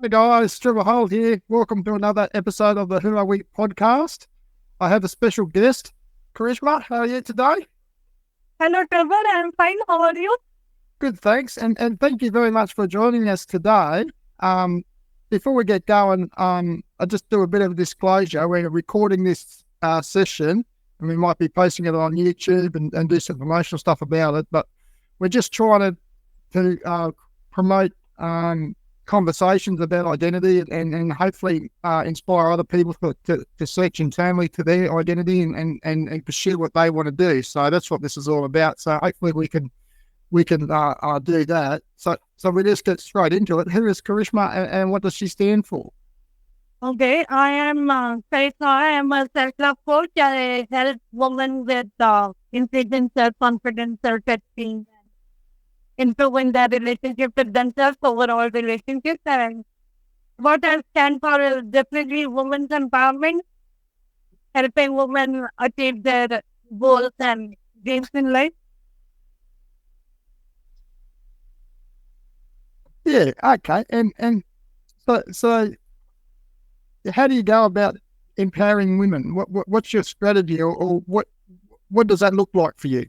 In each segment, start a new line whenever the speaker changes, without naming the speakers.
Hey guys, Trevor Holt here. Welcome to another episode of the Who Are We podcast. I have a special guest, Karishma. How are you today?
Hello, Trevor. I'm fine. How are you?
Good, thanks. And thank you very much for joining us today. Um, Before we get going, I'll just do a bit of a disclosure. We're recording this session and we might be posting it on YouTube and do some promotional stuff about it, but we're just trying to promote conversations about identity and hopefully inspire other people to search internally to their identity and pursue what they want to do. So that's what this is all about. So hopefully we can do that. So we just get straight into it. Who is Karishma and what does she stand for?
Okay, I am Karishma. I am a self-love coach. I help women with increasing self-confidence, self-esteem, improving their relationship with themselves, overall relationships. And what I stand for is definitely women's empowerment, helping women achieve their goals and dreams in life.
Yeah, okay. And so how do you go about empowering women? What's your strategy or what does that look like for you?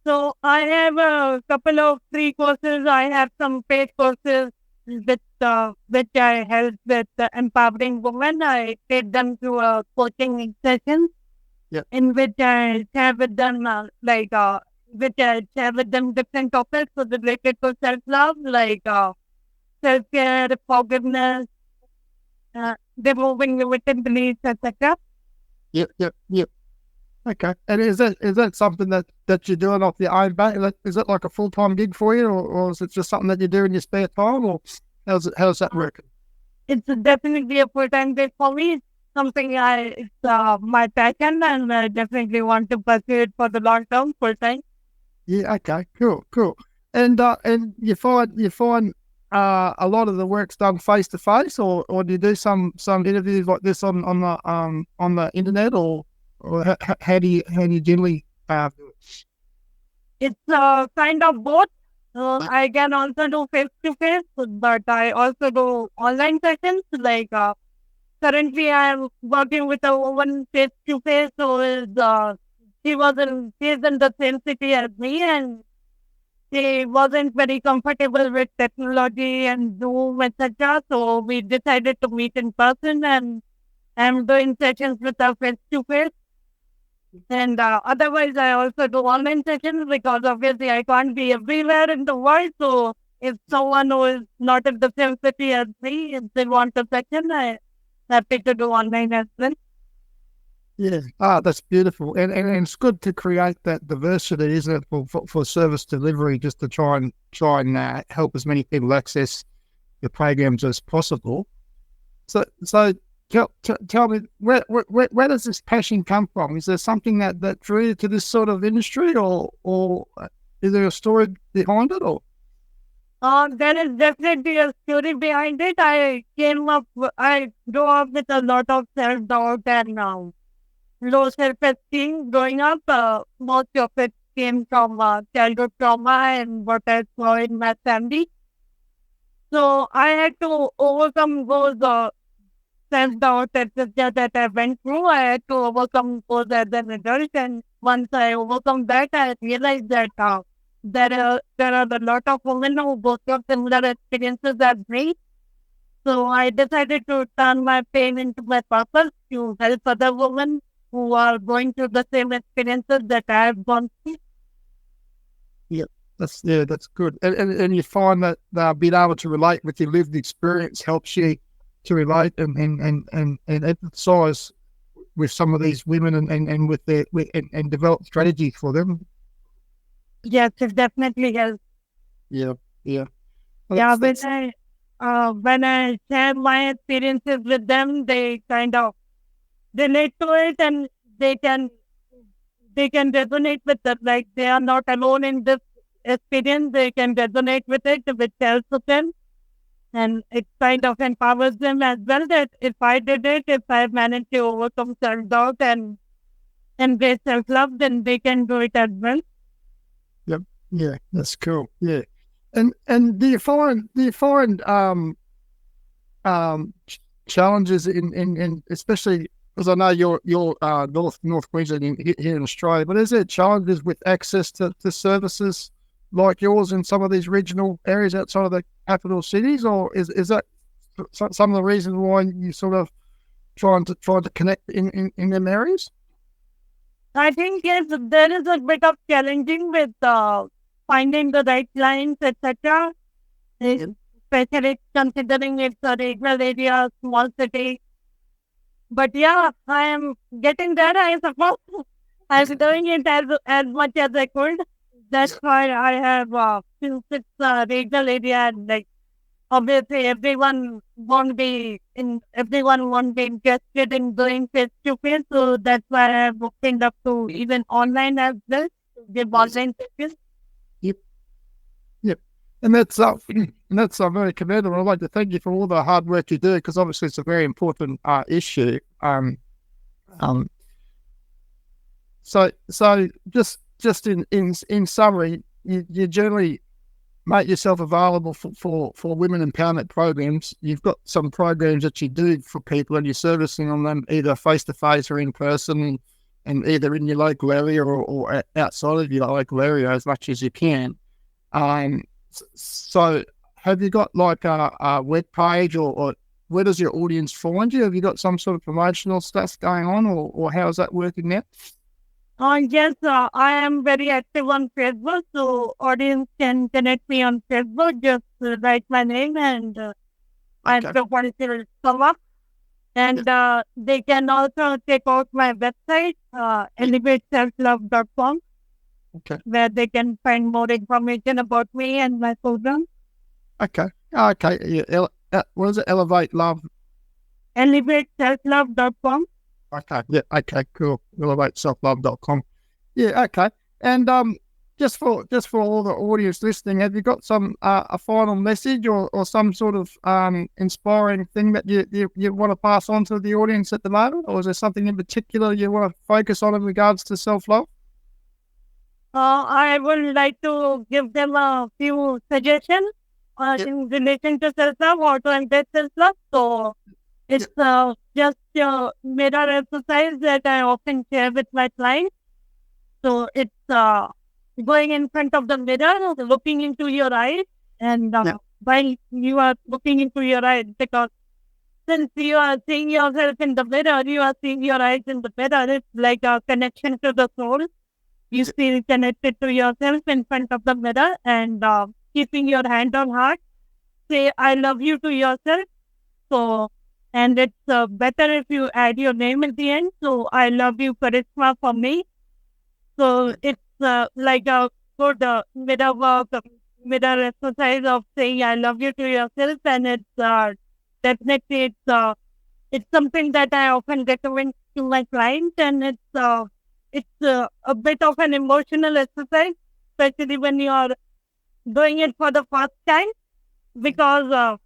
So I have a couple of free courses. I have some paid courses which I help with empowering women. I take them to a coaching session
Yeah.
in which I share with them which I share with them different topics related to self-love, like self-care, forgiveness, removing limiting beliefs, etc.
Yep. Okay. And is that something that you're doing off your own back? Is it like a full-time gig for you, or is it just something that you do in your spare time, or how's that working?
It's definitely a full-time gig for me. It's something it's my passion, and I definitely want to pursue it for the long term, full time.
Yeah. Okay. Cool. And you find a lot of the work's done face to face, or do you do some interviews like this on the internet, or how do you generally do it?
It's kind of both. I can also do face to face, but I also do online sessions. Currently, I am working with a woman face to face who is she's in the same city as me, and she wasn't very comfortable with technology and Zoom, etc. So we decided to meet in person, and I'm doing sessions with her face to face. And otherwise, I also do online sessions because obviously I can't be everywhere in the world. So if someone who is not in the same city as me, if they want a session, I'm happy to do online as well.
Yeah. That's beautiful, and it's good to create that diversity, isn't it, for service delivery, just to try and help as many people access the programs as possible. So tell me, where does this passion come from? Is there something that drew you to this sort of industry, or is there a story behind it? Or
There is definitely a story behind it. I grew up with a lot of self-doubt and low self-esteem growing up. Most of it came from childhood trauma and what I saw in my family. So I had to overcome those self-doubt, etc. that I went through. I had to overcome those as an adult. And once I overcome that, I realized that there are a lot of women who go through similar experiences as me. So I decided to turn my pain into my purpose to help other women who are going through the same experiences that I have gone through.
that's good, and you find that being able to relate with your lived experience helps you to relate and empathize with some of these women and with and develop strategies for them.
Yes, it definitely helps.
Yeah, yeah. Well,
Yeah,
that's
when I share my experiences with them, they kind of relate to it, and they can they can resonate with it. Like they are not alone in this experience. They can resonate with it, which helps them, and it kind of empowers them as well. That if I did it, if I managed to overcome self doubt and embrace self love, then they can do it as well.
Yep. Yeah, that's cool. Yeah. And do you find challenges in especially because I know you're North Queensland here in Australia, but is there challenges with access to services like yours in some of these regional areas outside of the capital cities, or is that some of the reasons why you sort of trying to connect in them areas?
I think yes, there is a bit of challenging with finding the right clients, etc. Especially considering it's a regional area, small city. But yeah, I am getting there, I suppose. I'm doing it as much as I could. That's why I have, since it's a regional area, and like, obviously everyone won't be interested in doing face to face. So that's why I have opened up to even online as well, to give online sessions.
Yep, yep. And that's very commendable. I'd like to thank you for all the hard work you do, because obviously it's a very important issue. Um, so just in summary, you generally make yourself available for women empowerment programs. You've got some programs that you do for people, and you're servicing on them either face to face or in person, and either in your local area or outside of your local area as much as you can. So have you got like a web page, or where does your audience find you? Have you got some sort of promotional stuff going on, or how is that working now?
Yes, I am very active on Facebook, so audience can connect me on Facebook. Just write my name and my
Okay.
profile will come up. And they can also check out my website, elevateselflove.com,
Okay.
where they can find more information about me and my program.
Okay. Okay. Yeah. What is it? Elevate Love.
Elevateselflove.com.
Okay. Yeah. Okay. Cool. ElevateSelfLove.com. Yeah. Okay. And just for all the audience listening, have you got some a final message, or some sort of inspiring thing that you want to pass on to the audience at the moment, or is there something in particular you want to focus on in regards to self-love?
I would like to give them a few suggestions
Yep.
in relation to self-love or to embrace self-love. So it's just a mirror exercise that I often share with my clients. So it's going in front of the mirror, looking into your eyes, and while you are looking into your eyes, because since you are seeing yourself in the mirror, you are seeing your eyes in the mirror. It's like a connection to the soul. You feel connected to yourself in front of the mirror, and keeping your hand on heart, say "I love you" to yourself. So, and it's better if you add your name at the end. So, I love you, Karishma, for me. So it's like a good mirror work, mirror exercise of saying "I love you" to yourself, and it's definitely it's something that I often recommend to my clients, and it's a bit of an emotional exercise, especially when you are doing it for the first time, because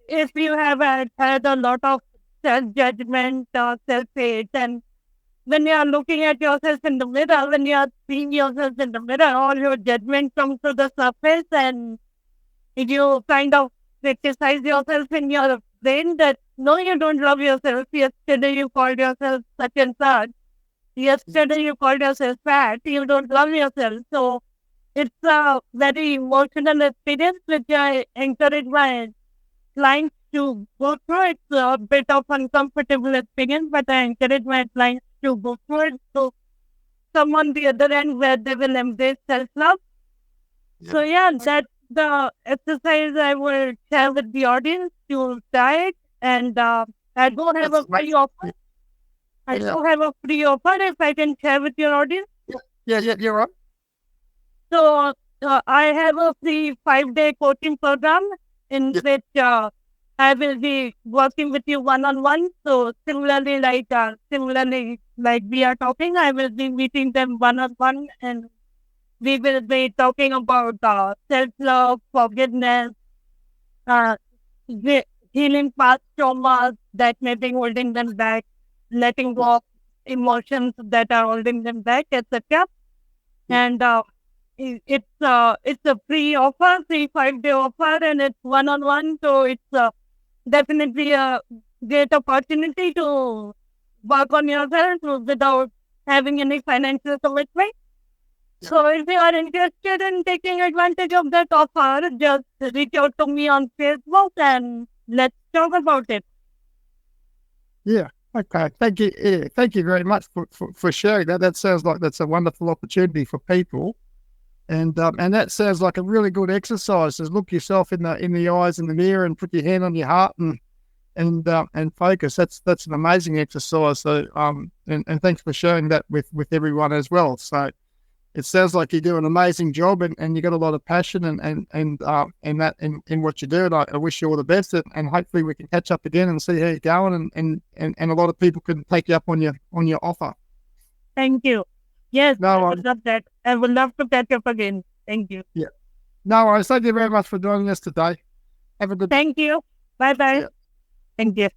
if you have had a lot of self judgment or self hate, and when you are looking at yourself in the mirror, when you are seeing yourself in the mirror, all your judgment comes to the surface, and you kind of criticize yourself in your brain that no, you don't love yourself. Yesterday you called yourself such and such. Yesterday you called yourself fat. You don't love yourself. So it's a very emotional experience which I encourage my clients to go through. It's a bit of uncomfortable experience, but I encourage my clients to go through it to come on the other end where they will embrace self-love. So yeah, that's the exercise I will share with the audience to try it. And I do have a free offer. I do have a free offer if I can share with your audience.
Yeah. You're right.
So I have a free 5-day coaching program in which I will be working with you one-on-one. So similarly like we are talking, I will be meeting them one-on-one, and we will be talking about self-love, forgiveness, uh, healing past traumas that may be holding them back, letting go of emotions that are holding them back, etc. And it's a free offer, free 5-day offer, and it's one-on-one. So it's definitely a great opportunity to work on yourself without having any financial commitment. So if you are interested in taking advantage of that offer, just reach out to me on Facebook and let's talk about it.
Yeah. Okay. Thank you. Yeah, thank you very much for sharing that. That sounds like that's a wonderful opportunity for people. And that sounds like a really good exercise. Is look yourself in the eyes in the mirror and put your hand on your heart and focus. That's an amazing exercise. So and thanks for sharing that with everyone as well. So it sounds like you do an amazing job and you got a lot of passion and that in what you do. And I wish you all the best and hopefully we can catch up again and see how you're going and a lot of people can take you up on your offer.
Thank you. Yes, I
No,
would love that. I would love to catch up again. Thank you.
yeah. No worries. Thank you very much for joining us today. Have a good
Thank you. Bye bye.
Yeah.
Thank you.